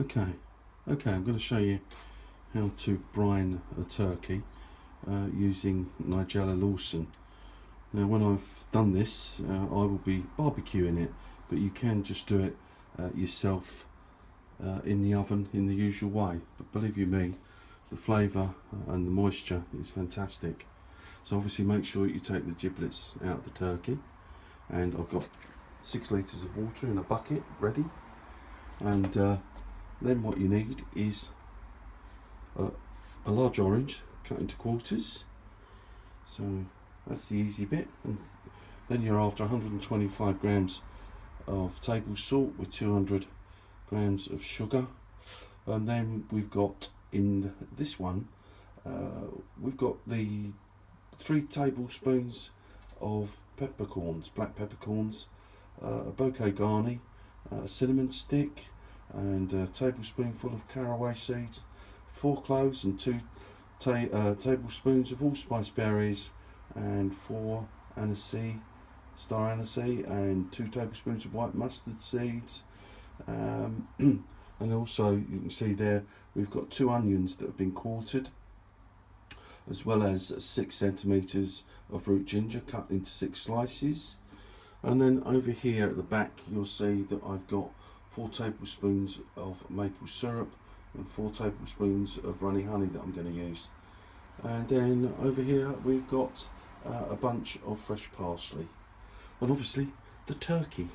Okay, I'm going to show you how to brine a turkey using Nigella Lawson. Now when I've done this, I will be barbecuing it, but you can just do it yourself in the oven in the usual way. But believe you me, the flavour and the moisture is fantastic. So obviously make sure you take the giblets out of the turkey, and I've got 6 litres of water in a bucket ready, and then what you need is a large orange cut into quarters. So that's the easy bit. And then you're after 125 grams of table salt with 200 grams of sugar. And then we've got in this one, we've got the 3 tablespoons of peppercorns, black peppercorns, a bouquet garni, a cinnamon stick, and a tablespoonful of caraway seeds, 4 cloves and 2 tablespoons of allspice berries, and 4 star aniseed, and 2 tablespoons of white mustard seeds. And also you can see there we've got 2 onions that have been quartered, as well as 6 centimetres of root ginger cut into 6 slices. And then over here at the back you'll see that I've got 4 tablespoons of maple syrup and 4 tablespoons of runny honey that I'm going to use. And then over here we've got a bunch of fresh parsley, and obviously the turkey.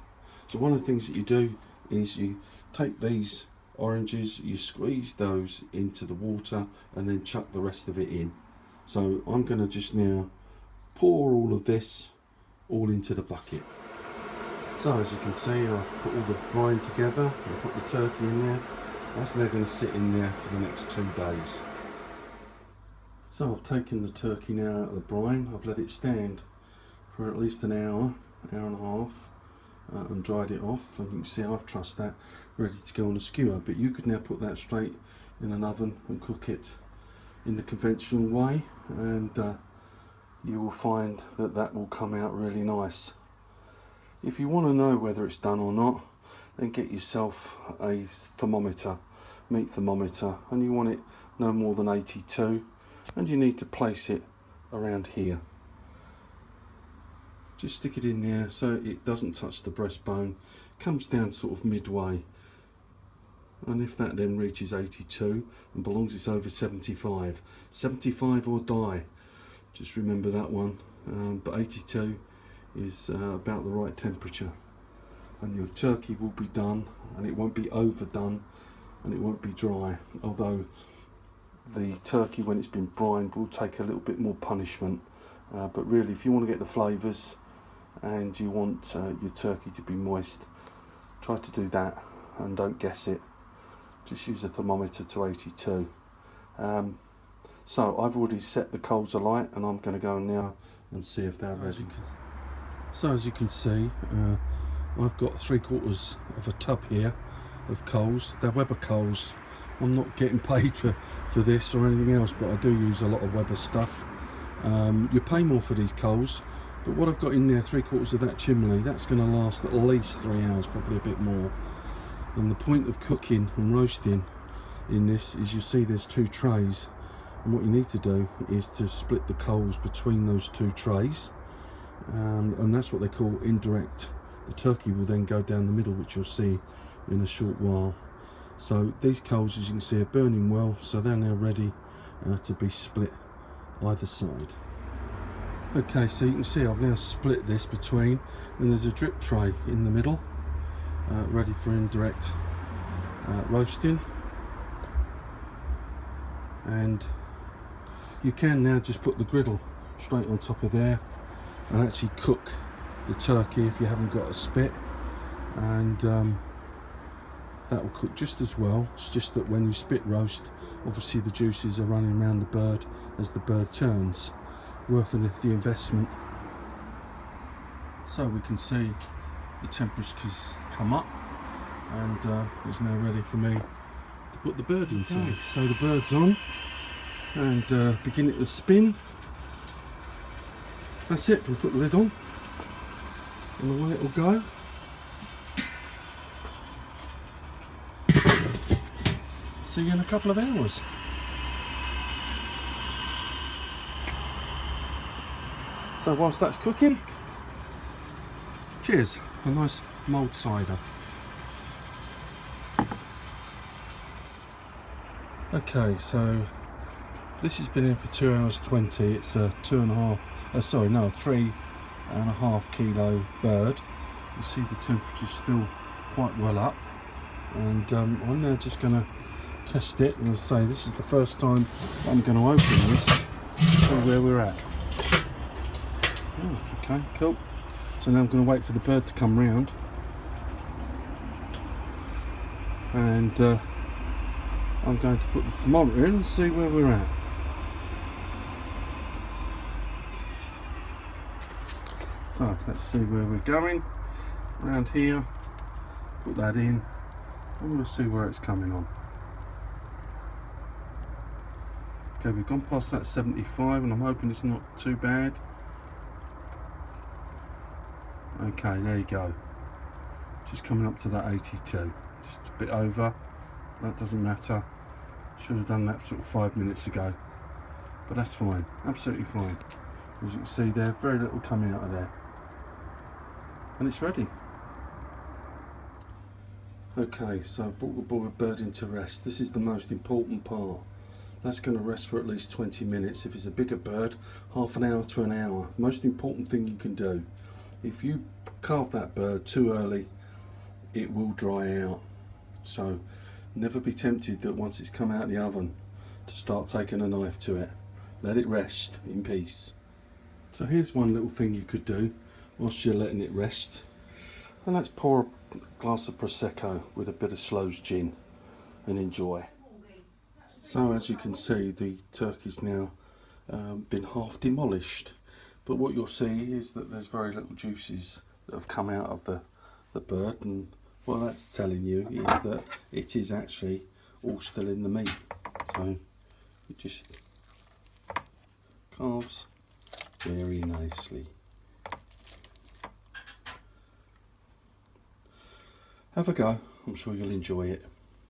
So one of the things that you do is you take these oranges, you squeeze those into the water and then chuck the rest of it in. So I'm going to just now pour all of this all into the bucket. So as you can see, I've put all the brine together and put the turkey in there. That's now going to sit in there for the next 2 days. So I've taken the turkey now out of the brine. I've let it stand for at least an hour, hour and a half, and dried it off. And you can see I've trussed that ready to go on a skewer. But you could now put that straight in an oven and cook it in the conventional way, and you will find that that will come out really nice. If you want to know whether it's done or not, then get yourself a thermometer, meat thermometer, and you want it no more than 82, and you need to place it around here. Just stick it in there so it doesn't touch the breastbone, comes down sort of midway, and if that then reaches 82 and belongs, it's over 75. 75 or die, just remember that one. But 82 is about the right temperature, and your turkey will be done, and it won't be overdone, and it won't be dry, although the turkey, when it's been brined, will take a little bit more punishment. But really, if you want to get the flavours and you want your turkey to be moist, try to do that and don't guess it. Just use a thermometer to 82. So I've already set the coals alight, and I'm going to go now and see if they're ready. So as you can see, I've got 3/4 of a tub here of coals. They're Weber coals. I'm not getting paid for this or anything else, but I do use a lot of Weber stuff. You pay more for these coals, but what I've got in there, 3/4 of that chimney, that's going to last at least 3 hours, probably a bit more. And the point of cooking and roasting in this is, you see there's 2 trays, and what you need to do is to split the coals between those 2 trays, and that's what they call indirect. The turkey will then go down the middle, which you'll see in a short while. So these coals, as you can see, are burning well, so they're now ready to be split either side. Okay, so you can see I've now split this between, and there's a drip tray in the middle, ready for indirect roasting. And you can now just put the griddle straight on top of there and actually cook the turkey if you haven't got a spit, and that will cook just as well. It's just that when you spit roast, obviously the juices are running around the bird as the bird turns. Worth the investment. So we can see the temperature's come up, and it's now ready for me to put the bird inside. Okay, so the bird's on, and begin it to spin. That's it. We'll put the lid on, and away it'll go. see you in a couple of hours. So whilst that's cooking, cheers, a nice mulled cider. Okay, so this has been in for 2 hours 20. It's a 3.5 kilo bird. You see the temperature's still quite well up, and I'm now just going to test it. And as I say, this is the first time I'm going to open this to see where we're at. Oh, okay, cool. So now I'm going to wait for the bird to come round, and I'm going to put the thermometer in and see where we're at. So let's see where we're going. Around here, put that in, and we'll see where it's coming on. Okay, we've gone past that 75, and I'm hoping it's not too bad. Okay, there you go. Just coming up to that 82. Just a bit over. That doesn't matter. Should have done that sort of 5 minutes ago. But that's fine. Absolutely fine. As you can see there, very little coming out of there. And it's ready. Okay, so I brought the bird into rest. This is the most important part. That's going to rest for at least 20 minutes. If it's a bigger bird, half an hour to an hour. Most important thing you can do. If you carve that bird too early, it will dry out. So never be tempted that once it's come out of the oven to start taking a knife to it. Let it rest in peace. So here's one little thing you could do whilst you're letting it rest. And let's pour a glass of Prosecco with a bit of Slow's gin and enjoy. So as you can see, the turkey's now been half demolished. But what you'll see is that there's very little juices that have come out of the bird, and what that's telling you is that it is actually all still in the meat. So it just carves very nicely. Have a go, I'm sure you'll enjoy it.